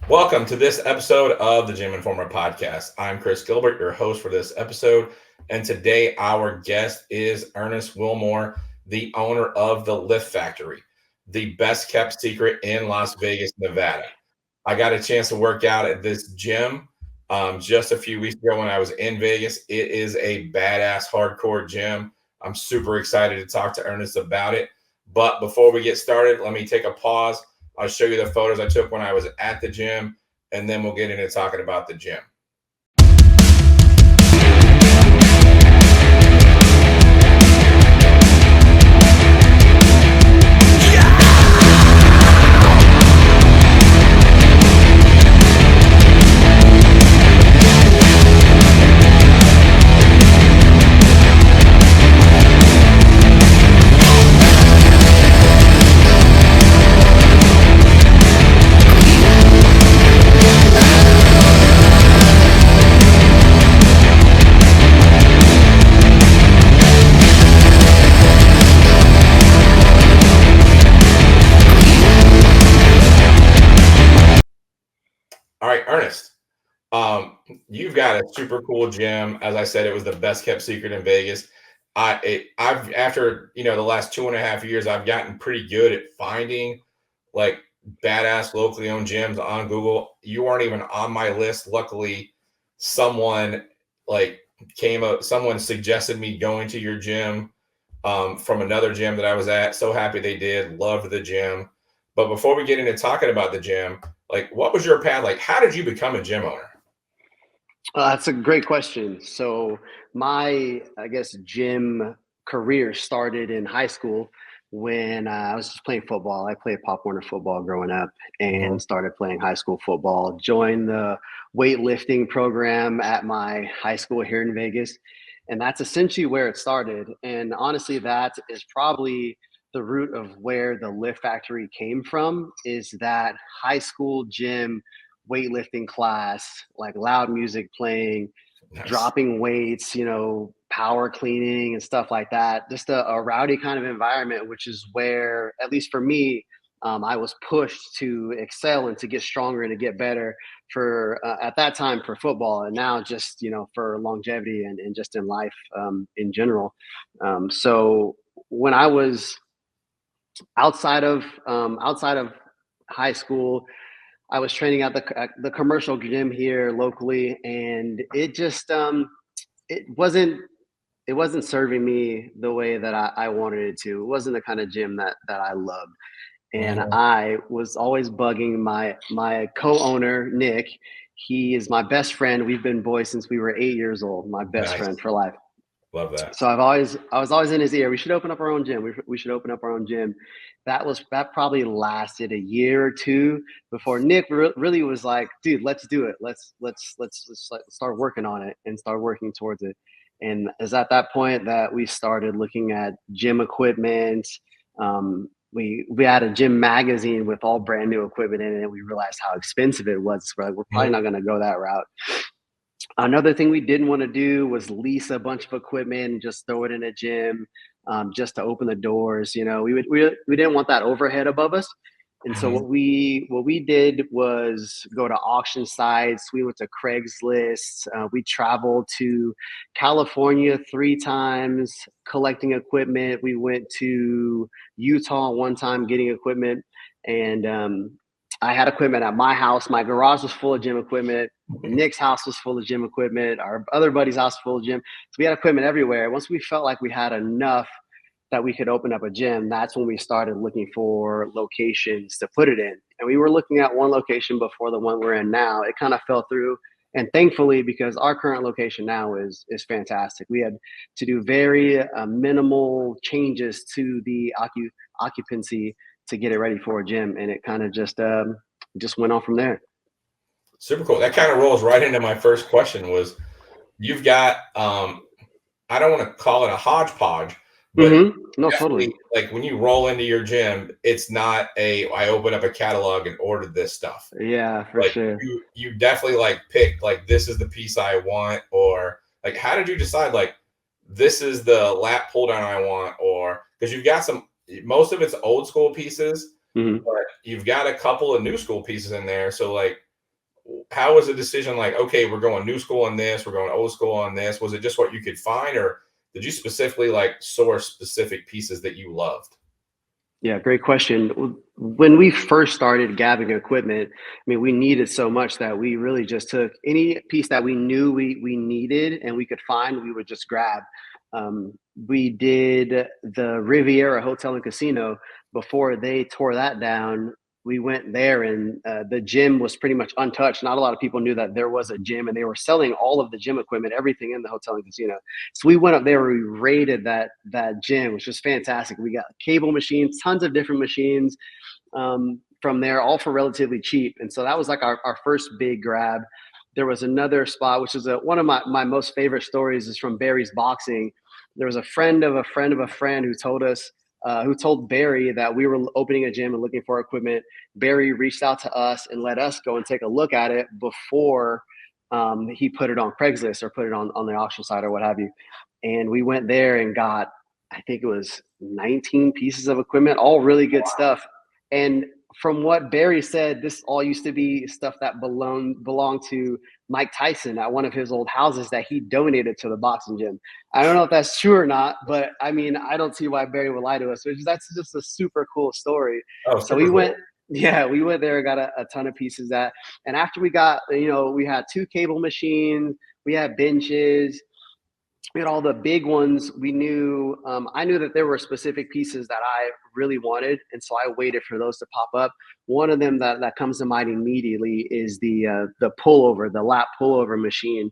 Welcome to this episode of the GymInformer podcast. I'm Chris Gilbert, your host for this episode. And today our guest is Ernest Wilmore, the owner of the Lift Factory, the best kept secret in Las Vegas, Nevada. I got a chance to work out at this gym just a few weeks ago when I was in Vegas. It is a badass hardcore gym. I'm super excited to talk to Ernest about it. But before we get started, let me take a pause. I'll show you the photos I took when I was at the gym, and then we'll get into talking about the gym. All right, Ernest, you've got a super cool gym. As I said, it was the best kept secret in Vegas. I've after the last 2.5 years, I've gotten pretty good at finding like badass locally owned gyms on Google. You weren't even on my list. Luckily, someone like someone suggested me going to your gym from another gym that I was at. So happy they did. Loved the gym. But before we get into talking about the gym, like, what was your path? Like, how did you become a gym owner? That's a great question. So I guess, gym career started in high school when I was just playing football. I played Pop Warner football growing up Mhm. and started playing high school football. Joined the weightlifting program at my high school here in Vegas. And that's essentially where it started. And honestly, that is probably the root of where the Lift Factory came from, is that high school gym weightlifting class, like loud music playing, Nice. dropping weights, power cleaning and stuff like that. Just a rowdy kind of environment, which is where, at least for me, I was pushed to excel and to get stronger and to get better for at that time for football, and now just for longevity and just in life in general. So when I was outside of high school, I was training at the commercial gym here locally, and it wasn't serving me the way that I wanted it to. It wasn't the kind of gym that I loved, and Mhm. I was always bugging my co-owner Nick. He is my best friend. We've been boys since we were 8 years old. My best Nice. friend for life. Love that. So I was always in his ear. We should open up our own gym. We should open up our own gym. That probably lasted a year or two before Nick really was like, dude, let's do it. Let's start working on it and start working towards it. And it's at that point that we started looking at gym equipment. We had a gym magazine with all brand new equipment in it, and we realized how expensive it was. So we're probably Mhm. not going to go that route. Another thing we didn't want to do was lease a bunch of equipment and just throw it in a gym, just to open the doors. We didn't want that overhead above us, and so Mhm. what we did was go to auction sites. We went to Craigslist. We traveled to California 3 times collecting equipment. We went to Utah one time getting equipment, and I had equipment at my house. My garage was full of gym equipment. Nick's house was full of gym equipment. Our other buddy's house was full of gym. So we had equipment everywhere. Once we felt like we had enough that we could open up a gym, that's when we started looking for locations to put it in. And we were looking at one location before the one we're in now. It kind of fell through. And thankfully, because our current location now is fantastic, we had to do very minimal changes to the occupancy to get it ready for a gym, and it kind of just went on from there. Super cool. That kind of rolls right into my first question was you've got I don't want to call it a hodgepodge, but No, totally. definitely like when you roll into your gym, it's not I open up a catalog and ordered this stuff. Yeah, for Like sure. you definitely like picked like this is the piece I want, or like how did you decide like this is the lat pull down I want, or because you've got some most of it's old school pieces, Mhm. but you've got a couple of new school pieces in there. So like how was the decision like, okay, we're going new school on this, we're going old school on this? Was it just what you could find, or did you specifically like source specific pieces that you loved? Yeah, great question. When we first started gabbing equipment, I mean, we needed so much that we really just took any piece that we knew we needed and we could find, we would just grab. We did the Riviera Hotel and Casino before they tore that down. We went there, and the gym was pretty much untouched. Not a lot of people knew that there was a gym, and they were selling all of the gym equipment, everything in the hotel and casino. So we went up there, we raided that gym, which was fantastic. We got cable machines, tons of different machines from there, all for relatively cheap. And so that was like our first big grab. There was another spot, which is one of my most favorite stories, is from Barry's Boxing. There was a friend of a friend of a friend who told us, who told Barry that we were opening a gym and looking for equipment. Barry reached out to us and let us go and take a look at it before he put it on Craigslist or put it on the auction site or what have you. And we went there and got, I think it was 19 pieces of equipment, all really good stuff. And from what Barry said, this all used to be stuff that belonged to Mike Tyson at one of his old houses that he donated to the boxing gym. I don't know if that's true or not, but I mean, I don't see why Barry would lie to us. That's just a super cool story. Oh, So super we cool. went, yeah, we went there, got a ton of pieces that, and after we got, we had 2 cable machines, we had benches, we had all the big ones. We knew, I knew that there were specific pieces that I really wanted, and so I waited for those to pop up. One of them that comes to mind immediately is the pullover, the lap pullover machine.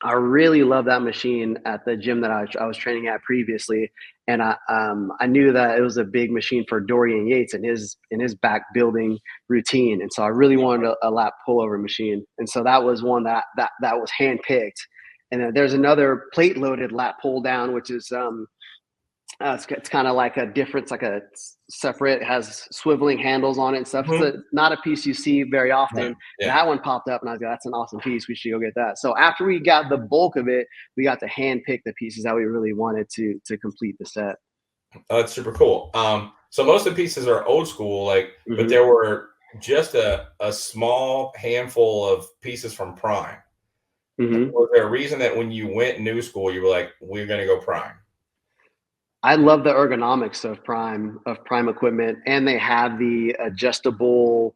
I really love that machine at the gym that I was training at previously, and I knew that it was a big machine for Dorian Yates in his back building routine, and so I really wanted a lap pullover machine, and so that was one that was handpicked. And then there's another plate loaded lat pull down, which is it's kind of like a different, it's like a separate, has swiveling handles on it and stuff. Mhm. Not a piece you see very Right. often. Yeah. That one popped up, and I was like, that's an awesome piece. We should go get that. So after we got the bulk of it, we got to hand pick the pieces that we really wanted to complete the set. Oh, that's super cool. So most of the pieces are old school, like, but Mm-hmm. there were just a small handful of pieces from Prime. Mm-hmm. Was there a reason that when you went new school, you were like, we're going to go Prime? I love the ergonomics of Prime equipment, and they have the adjustable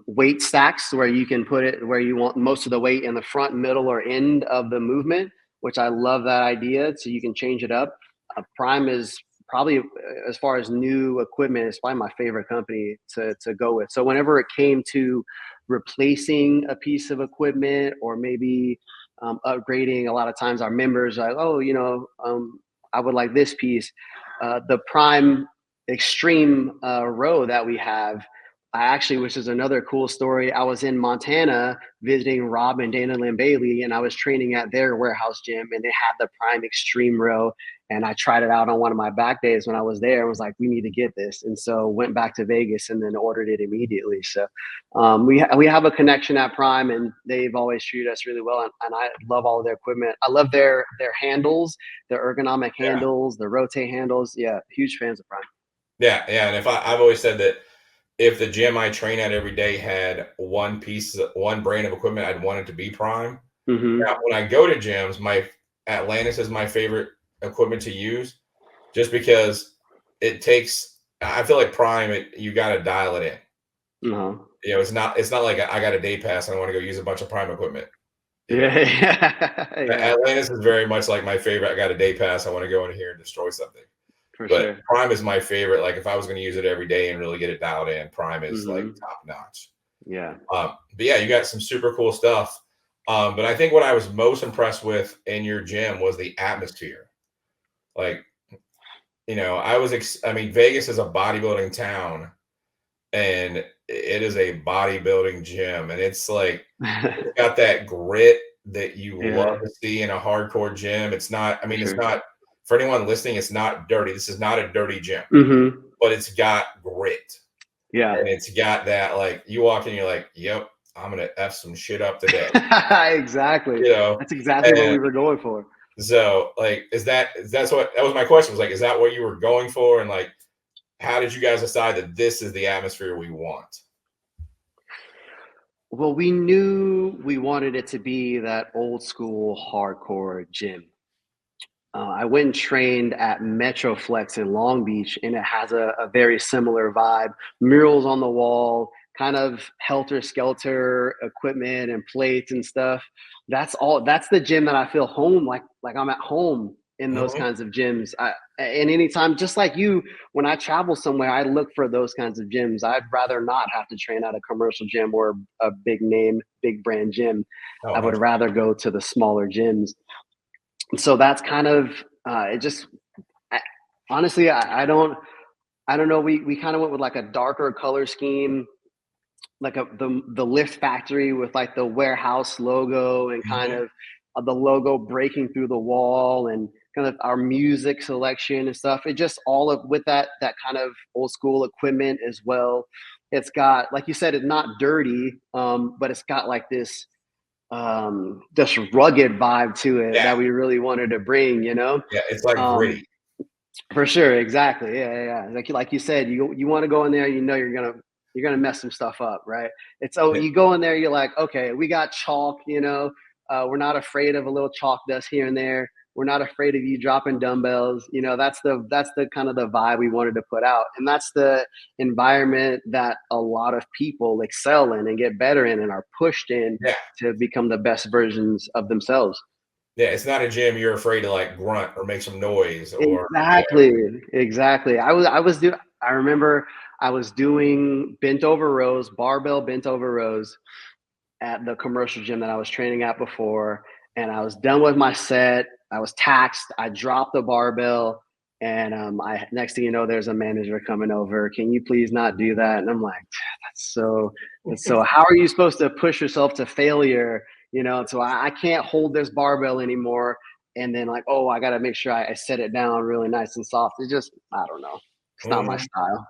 weight stacks where you can put it where you want most of the weight in the front, middle, or end of the movement. Which I love that idea. So you can change it up. Prime is probably, as far as new equipment, it's probably my favorite company to go with. So whenever it came to replacing a piece of equipment or maybe upgrading, a lot of times our members are like, oh, I would like this piece. The Prime Extreme row that we have, I actually, which is another cool story. I was in Montana visiting Rob and Dana Lynn Bailey, and I was training at their warehouse gym, and they had the Prime Extreme row. And I tried it out on one of my back days when I was there and was like, we need to get this. And so went back to Vegas and then ordered it immediately. So we have a connection at Prime, and they've always treated us really well. And I love all of their equipment. I love their handles, their ergonomic Yeah. handles, the rotate handles. Yeah, huge fans of Prime. Yeah. Yeah. And I've always said that if the gym I train at every day had one brand of equipment, I'd want it to be Prime. Mm-hmm. Now, when I go to gyms, my Atlantis is my favorite equipment to use, just because it takes. I feel like Prime, you got to dial it in. Uh-huh. It's not like I got a day pass and I want to go use a bunch of Prime equipment. Yeah, yeah, Atlantis is very much like my favorite. I got a day pass. I want to go in here and destroy something. for But sure. Prime is my favorite. Like if I was going to use it every day and really get it dialed in, Prime is like Mm-hmm. top notch. Yeah. But yeah, you got some super cool stuff. But I think what I was most impressed with in your gym was the atmosphere. Like, I mean, Vegas is a bodybuilding town, and it is a bodybuilding gym, and it's like it's got that grit that you love Yeah, to see in a hardcore gym. It's not, I for mean, it's sure. not, for anyone listening, it's not dirty. This is not a dirty gym, Mm-hmm. but it's got grit. Yeah. And it's got that, like, you walk in, you're like, yep, I'm gonna F some shit up today. Exactly. You know? That's exactly what And we were going for. so like that was my question, was like, is that what you were going for? And like, how did you guys decide that this is the atmosphere we want? Well, we knew we wanted it to be that old school hardcore gym. I went and trained at Metroflex in Long Beach, and it has a very similar vibe. Murals on the wall, kind of helter skelter equipment and plates and stuff. That's all. That's the gym that I feel home, like I'm at home in those Mhm. kinds of gyms. And anytime, just like you, when I travel somewhere, I look for those kinds of gyms. I'd rather not have to train at a commercial gym or a big name, big brand gym. Oh, I would 100. rather go to the smaller gyms. So that's kind of it. Just I, honestly, I don't know. We kind of went with like a darker color scheme, like the Lift Factory with like the warehouse logo and kind Mhm. of the logo breaking through the wall and kind of our music selection and stuff. It just all of with that kind of old school equipment as well. It's got, like you said, it's not dirty, but it's got like this rugged vibe to it Yeah, that we really wanted to bring, you know? yeah, it's like Um, gritty. for sure, exactly. Yeah, yeah, yeah. Like you said, you want to go in there, you know you're gonna mess some stuff up, right? It's oh, Yeah, you go in there, you're like, okay, we got chalk, you know, we're not afraid of a little chalk dust here and there. We're not afraid of you dropping dumbbells. You know, that's the kind of the vibe we wanted to put out, and that's the environment that a lot of people excel in and get better in and are pushed in yeah, to become the best versions of themselves. yeah, it's not a gym you're afraid to, like, grunt or make some noise or, Exactly, exactly. I remember I was doing bent over rows, barbell bent over rows at the commercial gym that I was training at before, and I was done with my set. I was taxed. I dropped the barbell, and I next thing you know, there's a manager coming over. Can you please not do that? And I'm like, that's so. That's so. How are you supposed to push yourself to failure? You know, so I can't hold this barbell anymore. And then like, oh, I got to make sure I set it down really nice and soft. It just, I don't know. It's not my mhm, style.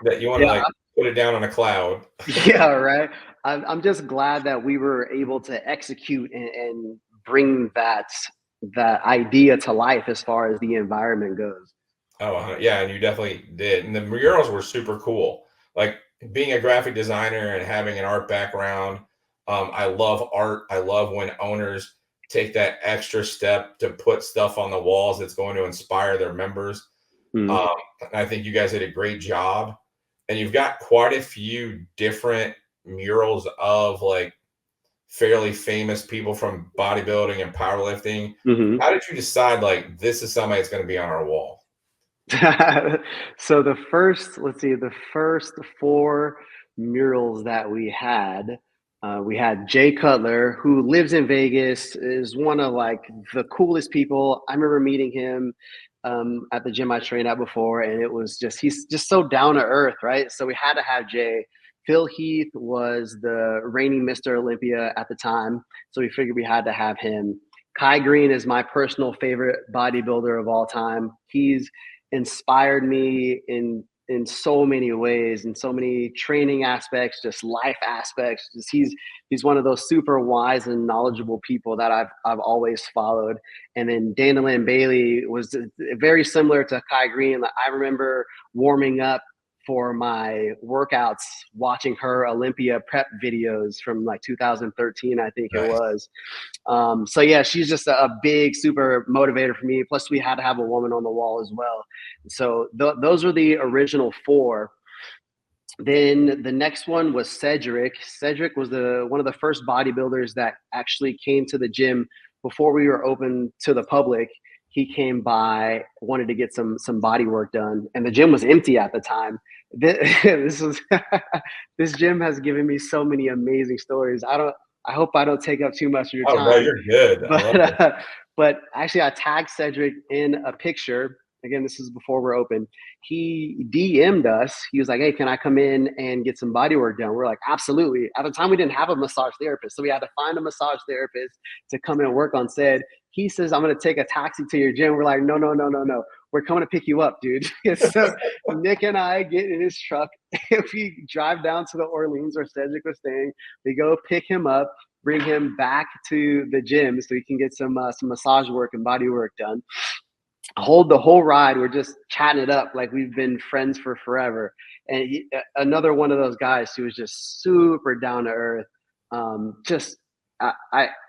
that you wanna, Yeah, like, put it down on a cloud. yeah, right. I'm just glad that we were able to execute and bring that idea to life as far as the environment goes. Oh, yeah, and you definitely did, and the murals were super cool. Like, being a graphic designer and having an art background, I love art. I love when owners take that extra step to put stuff on the walls that's going to inspire their members. Mm. Um, I think you guys did a great job, and you've got quite a few different murals of, like, fairly famous people from bodybuilding and powerlifting. Hmm. How did you decide, like, this is somebody that's gonna be on our wall? So let's see, the first four murals that we had Jay Cutler, who lives in Vegas, is one of like the coolest people. I remember meeting him at the gym I trained at before, and it was just he's just so down to earth, right? So we had to have Jay. Phil Heath was the reigning Mr. Olympia at the time, so we figured we had to have him. Kai Green is my personal favorite bodybuilder of all time. He's inspired me in so many ways, in so many training aspects, just life aspects. Just he's one of those super wise and knowledgeable people that I've always followed. And then Dana Lynn Bailey was very similar to Kai Green. I remember warming up for my workouts watching her Olympia prep videos from like 2013, I think it Nice. was. So yeah, she's just a big super motivator for me. Plus, we had to have a woman on the wall as well. So those are the original four. Then the next one was Cedric. Cedric was the one of the first bodybuilders that actually came to the gym before we were open to the public. He came by, wanted to get some body work done, and the gym was empty at the time. This was this gym has given me so many amazing stories. I hope I don't take up too much of your Oh, no, time, you're good. I love but it. but actually, I tagged Cedric in a picture. Again, this is before we're open. He DM'd us. He was like, "Hey, can I come in and get some body work done?" We're like, "Absolutely." At the time, we didn't have a massage therapist, so we had to find a massage therapist to come in and work on said. He says, "I'm going to take a taxi to your gym." We're like, "No, no, no, no, no. We're coming to pick you up, dude." So Nick and I get in his truck. We drive down to the Orleans where Cedric was staying. We go pick him up, bring him back to the gym so he can get some massage work and body work done. Hold the whole ride. We're just chatting it up like we've been friends for forever. And another one of those guys who was just super down to earth. Just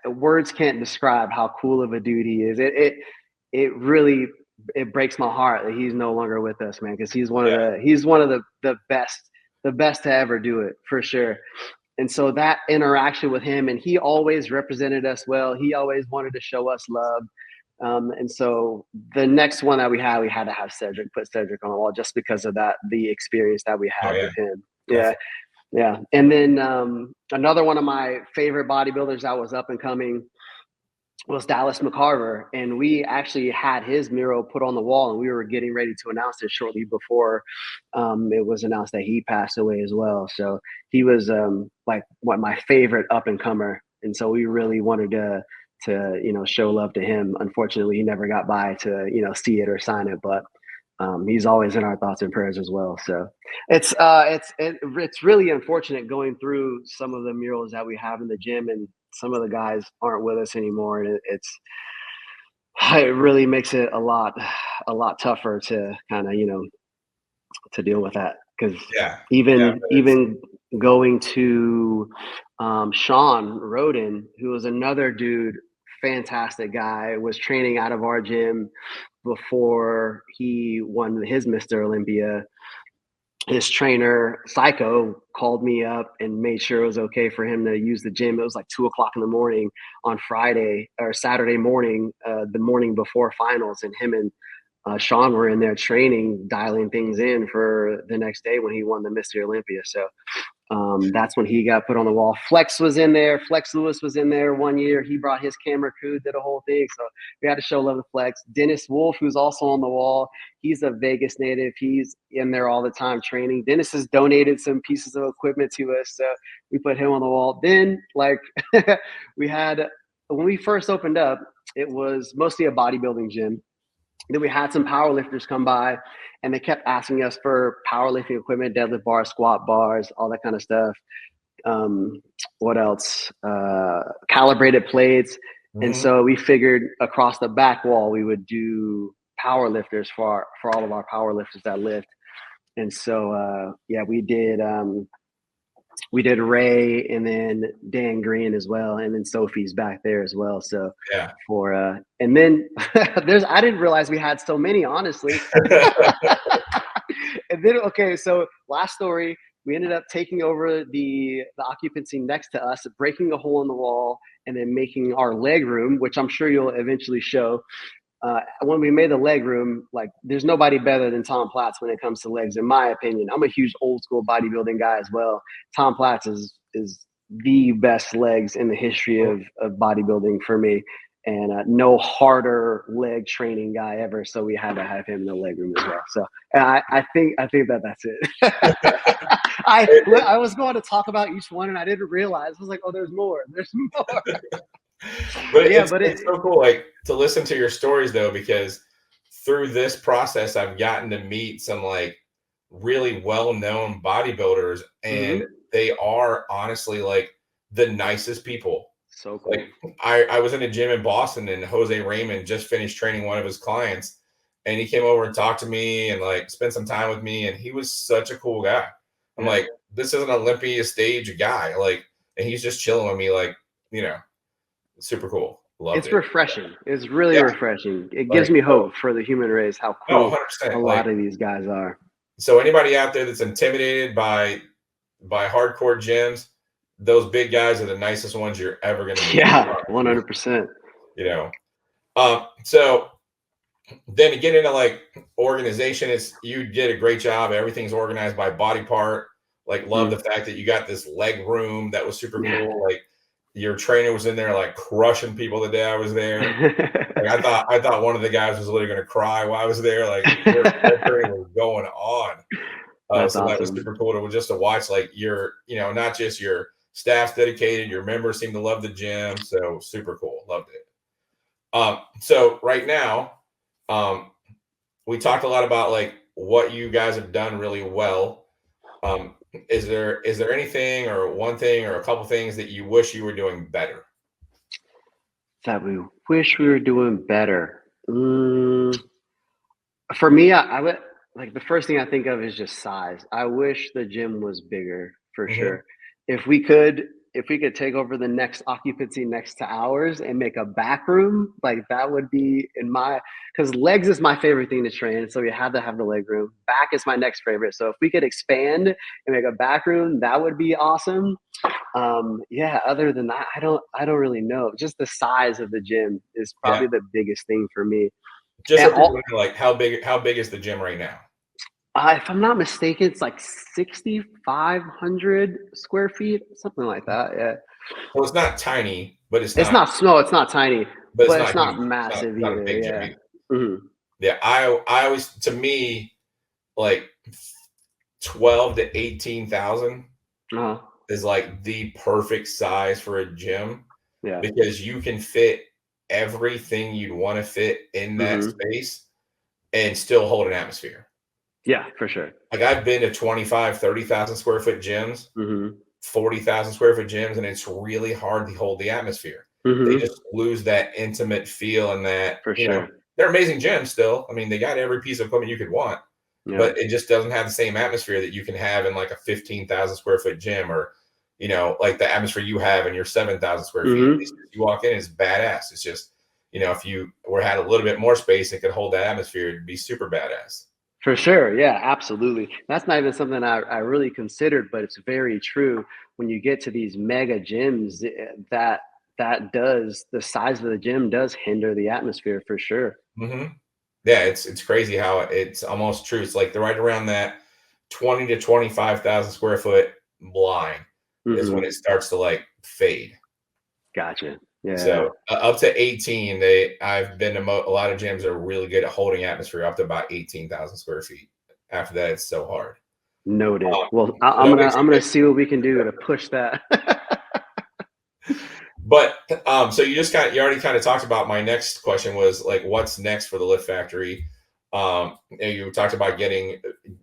words can't describe how cool of a dude he is. It really it breaks my heart that he's no longer with us, man, because he's one of the best to ever do it for sure. And so that interaction with him, and he always represented us well. He always wanted to show us love. And so the next one that we had to have Cedric, put Cedric on the wall just because of that, the experience that we Oh had yeah, with him. Yeah. definitely. Yeah. And then another one of my favorite bodybuilders that was up and coming was Dallas McCarver. And we actually had his mural put on the wall, and we were getting ready to announce it shortly before it was announced that he passed away as well. So he was like my favorite up and comer. And so we really wanted to show love to him. Unfortunately, he never got by to see it or sign it, but he's always in our thoughts and prayers as well. So it's really unfortunate going through some of the murals that we have in the gym, and some of the guys aren't with us anymore, and it really makes it a lot tougher to kind of to deal with that, because Yeah, yeah, even going to Sean Roden, who was another dude, fantastic guy, was training out of our gym before he won his Mr. Olympia. His trainer Psycho called me up and made sure it was okay for him to use the gym. It was like 2 o'clock in the morning on Friday or Saturday morning, the morning before finals, and him and Sean were in there training, dialing things in for the next day when he won the Mr. Olympia. So that's when he got put on the wall. Flex was in there. Flex Lewis was in there one year. He brought his camera crew, did a whole thing. So we had to show love to Flex. Dennis Wolf, who's also on the wall. He's a Vegas native. He's in there all the time training. Dennis has donated some pieces of equipment to us, so we put him on the wall. Then, like, we had, when we first opened up, it was mostly a bodybuilding gym. Then we had some powerlifters come by, and they kept asking us for powerlifting equipment, deadlift bars, squat bars, all that kind of stuff. What else? Calibrated plates. And Mhm. so we figured across the back wall, we would do powerlifters for all of our powerlifters that lift. And so, yeah, we did Ray, and then Dan Green as well, and then Sophie's back there as well. So Yeah. and then I didn't realize we had so many, honestly. And then, okay, so last story, we ended up taking over the occupancy next to us, breaking a hole in the wall, and then making our leg room, which I'm sure you'll eventually show. When we made the leg room, like, there's nobody better than Tom Platz when it comes to legs, in my opinion. I'm a huge old school bodybuilding guy as well. Tom Platz is the best legs in the history of bodybuilding for me, and no harder leg training guy ever. So we had to have him in the leg room as well. So I think that's it. I was going to talk about each one, and I didn't realize. I was like, oh, there's more. There's more. But Yeah, it's but it's so cool, like, to listen to your stories though, because through this process, I've gotten to meet some like really well-known bodybuilders, and mhm. they are honestly like the nicest people. So Like, cool. I was in a gym in Boston, and Jose Raymond just finished training one of his clients, and he came over and talked to me and like spent some time with me, and he was such a cool guy. I'm Yeah. like, this is an Olympia stage guy, like, and he's just chilling with me, like, you know, super cool. Loved It's it. refreshing. It's really Yeah, refreshing. It gives like, me so, hope for the human race, how no, cool a 100%. lot Like, of these guys are. so anybody out there that's intimidated by hardcore gyms, those big guys are the nicest ones you're ever going to meet. I Yeah, promise you. 100%. You know. So then to get into like organization, it's you did a great job. Everything's organized by body part. Like, love the Mm. fact that you got this leg room that was super Yeah. cool. Like, your trainer was in there like crushing people the day I was there. Like, I thought one of the guys was literally going to cry while I was there. Like, their training was going on. That's So that was awesome. super cool to watch, like, your, not just your staff's dedicated, your members seem to love the gym. So super cool. Loved it. So right now, um, we talked a lot about like what you guys have done really well. Is there anything or one thing or a couple things that you wish you were doing better? That we wish we were doing better. For me, I would like, the first thing I think of is just size. I wish the gym was bigger for Hmm. sure. If we could, if we could take over the next occupancy next to ours and make a back room, like that would be in my, because legs is my favorite thing to train. So you have to have the leg room. Back is my next favorite. So if we could expand and make a back room, that would be awesome. Yeah, other than that, I don't really know. Just the size of the gym is Yeah. probably the biggest thing for me. Just And so people all, know, like how big is the gym right now? if I'm not mistaken, it's like 6,500 square feet, something like that. Yeah. Well, it's not tiny, but it's It's not, not snow, it's not tiny, but it's but not it's huge. not It's not, massive not a either. big gym Yeah. either. Mhm. Yeah, I always, to me, like 12 to 18,000 Uh-huh. is like the perfect size for a gym Yeah. because you can fit everything you'd want to fit in that Mhm. space and still hold an atmosphere. Yeah, for sure. Like I've been to 25, 30,000 square foot gyms, Mhm. 40,000 square foot gyms, and it's really hard to hold the atmosphere. They Mhm. just lose that intimate feel and that, For sure. they're amazing gyms still. I mean, they got every piece of equipment you could want, Yeah. but it just doesn't have the same atmosphere that you can have in like a 15,000 square foot gym or, like the atmosphere you have in your 7,000 square feet. Mhm. You walk in, it's badass. It's just, if you had a little bit more space and could hold that atmosphere, it'd be super badass. For sure. Yeah, absolutely. That's not even something I really considered, but it's very true. When you get to these mega gyms, that does the size of the gym does hinder the atmosphere for sure. hmm Yeah, it's crazy how it's almost true. It's like they're right around that 20 to 25,000 square foot line is when Mhm. it starts to like fade. Gotcha. Yeah. So up to 18, I've been to a lot of gyms are really good at holding atmosphere up to about 18,000 square feet. After that, it's so hard. Noted. Um, Well, I'm what gonna makes I'm you gonna see what we can do to push that. But so you already kind of talked about my next question was like, what's next for the Lift Factory? And you talked about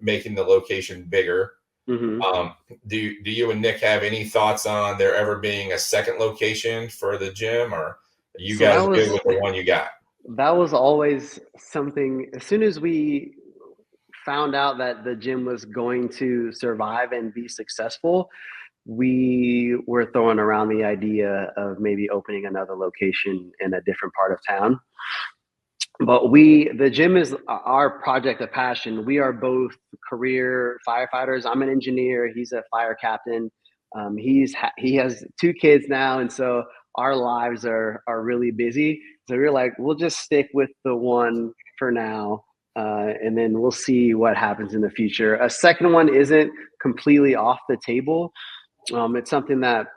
making the location bigger. Mhm. Um, do you and Nick have any thoughts on there ever being a second location for the gym, or are you So that guys good was with the one you got? that was always something. As soon as we found out that the gym was going to survive and be successful, we were throwing around the idea of maybe opening another location in a different part of town. But the gym is our project of passion. We are both career firefighters. I'm an engineer. He's a fire captain. He has two kids now, and so our lives are really busy. So we're like, we'll just stick with the one for now, and then we'll see what happens in the future. A second one isn't completely off the table. It's something that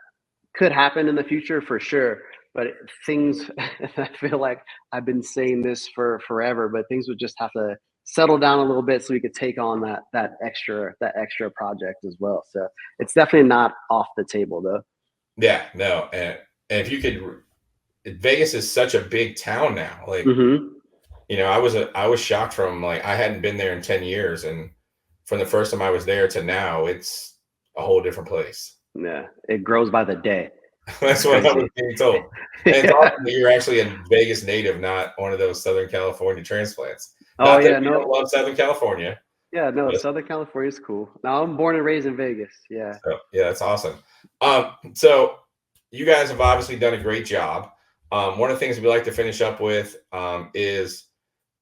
could happen in the future for sure. But things, I feel like I've been saying this for forever, but things would just have to settle down a little bit so we could take on that extra project as well. So it's definitely not off the table though. Yeah, no, and if you could, Vegas is such a big town now. Like, Hmm. I was shocked from like I hadn't been there in 10 years, and from the first time I was there to now, it's a whole different place. Yeah, it grows by the day. That's It's what I was crazy. being told. And it's Yeah. awesome that you're actually a Vegas native, not one of those Southern California transplants. Oh Not that yeah, we don't no, love Southern California, yeah, no. but Southern California is cool. Now I'm born and raised in Vegas. Yeah. so, yeah, that's awesome. So you guys have obviously done a great job. One of the things we like to finish up with is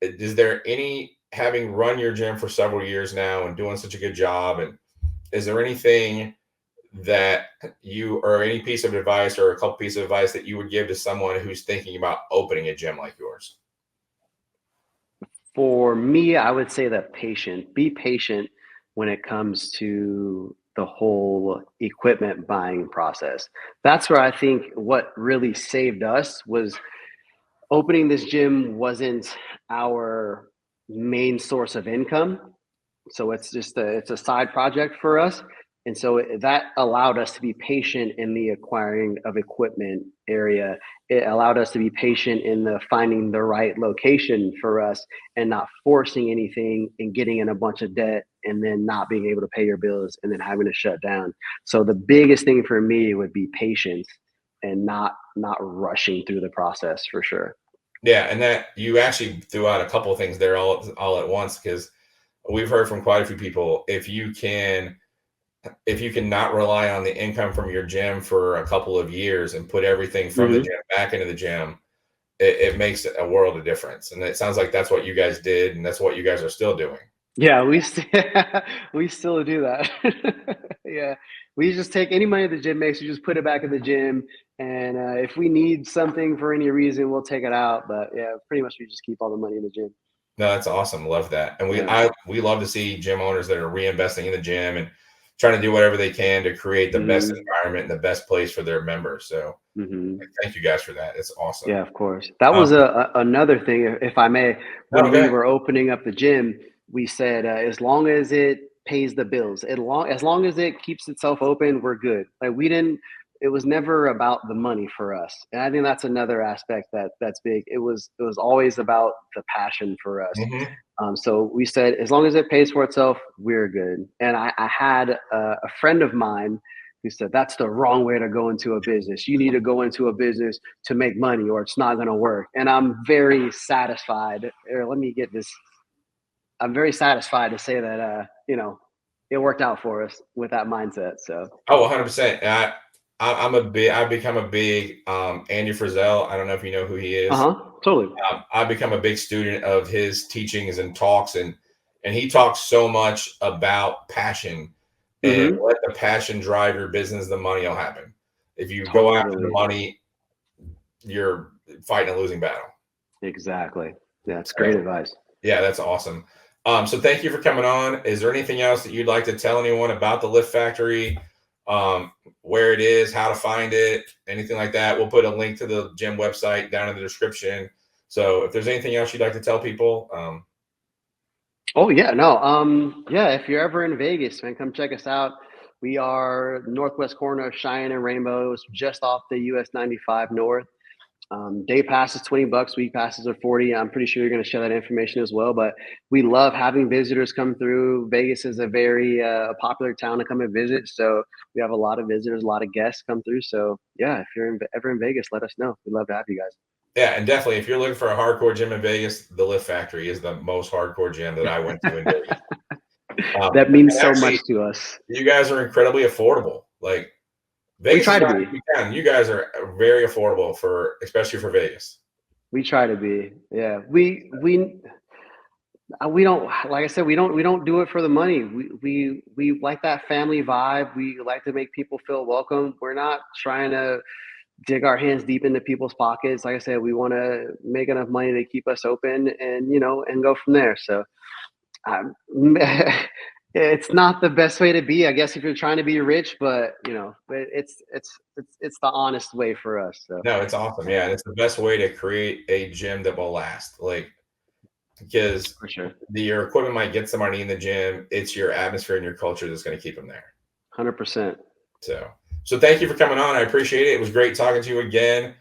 there any, having run your gym for several years now and doing such a good job, and is there anything that or any piece of advice or a couple pieces of advice that you would give to someone who's thinking about opening a gym like yours? For me, I would say that be patient when it comes to the whole equipment buying process. That's where I think what really saved us was opening this gym wasn't our main source of income. So it's a side project for us, and so that allowed us to be patient in the acquiring of equipment area. It allowed us to be patient in the finding the right location for us and not forcing anything and getting in a bunch of debt and then not being able to pay your bills and then having to shut down. So the biggest thing for me would be patience and not rushing through the process for sure. Yeah, and that you actually threw out a couple of things there all at once, because we've heard from quite a few people, if you can if you can not rely on the income from your gym for a couple of years and put everything from the Mhm. gym back into the gym, it makes a world of difference. And it sounds like that's what you guys did, and that's what you guys are still doing. Yeah, we still do that. Yeah, we just take any money the gym makes, we just put it back in the gym, and, if we need something for any reason, we'll take it out, but, yeah, pretty much we just keep all the money in the gym. No, that's awesome. Love that. And Yeah. we love to see gym owners that are reinvesting in the gym and trying to do whatever they can to create the best Mhm, environment and the best place for their members. So mhm. thank you guys for that. It's awesome. Yeah, of course. That Um, was another thing, if I may. no, When go we ahead. were opening up the gym, we said, as long as it pays the bills, as long as it keeps itself open, we're good. Like we didn't. It was never about the money for us, and I think that's another aspect that's big. It was always about the passion for us. Hmm. So we said, as long as it pays for itself, we're good. And I had a friend of mine who said, that's the wrong way to go into a business. You need to go into a business to make money or it's not going to work. And I'm very satisfied, or let me get this. I'm very satisfied to say that, it worked out for us with that mindset. So, Oh, 100%. I've become a big Andy Frizzell. I don't know if you know who he uh is. huh, totally. I've become a big student of his teachings and talks, and he talks so much about passion and Hmm. let the passion drive your business. The money will happen. If you go after the Totally. money, you're fighting a losing battle. Exactly. That's So, great advice. yeah, that's awesome. So thank you for coming on. Is there anything else that you'd like to tell anyone about the Lift Factory? Um, where it is, how to find it, anything like that? We'll put a link to the gym website down in the description. So if there's anything else you'd like to tell people, Oh yeah, no. Yeah, if you're ever in Vegas, man, come check us out. We are northwest corner of Cheyenne and Rainbows, just off the US 95 North. Day pass is $20, week passes are 40. I'm pretty sure you're going to share that information as well. But we love having visitors come through. Vegas is a very popular town to come and visit, so we have a lot of visitors, a lot of guests come through. So yeah, if you're ever in Vegas, let us know. We'd love to have you guys. yeah, and definitely if you're looking for a hardcore gym in Vegas, the Lift Factory is the most hardcore gym that I went to in Vegas. That means And so actually, much to us. you guys are incredibly affordable. Like We Vegas is try to not be. a cheap town. You guys are very affordable for, especially for Vegas. We try to be. Yeah. We don't, like I said, we don't do it for the money. We like that family vibe. We like to make people feel welcome. We're not trying to dig our hands deep into people's pockets. Like I said, we want to make enough money to keep us open, and and go from there. So um, it's not the best way to be, I guess, if you're trying to be rich, but it's the honest way for us. So No, it's awesome. Yeah, yeah, and it's the best way to create a gym that will last. Like because for sure. your equipment might get somebody in the gym. It's your atmosphere and your culture that's going to keep them there. 100%. So thank you for coming on. I appreciate it. It was great talking to you again.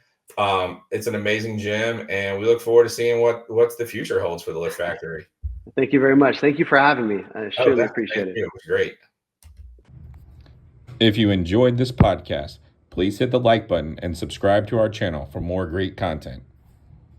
It's an amazing gym, and we look forward to seeing what's the future holds for the Lift Factory. Thank you very much. Thank you for having me. I Oh, surely definitely. Thank appreciate it. you. It was great. If you enjoyed this podcast, please hit the like button and subscribe to our channel for more great content.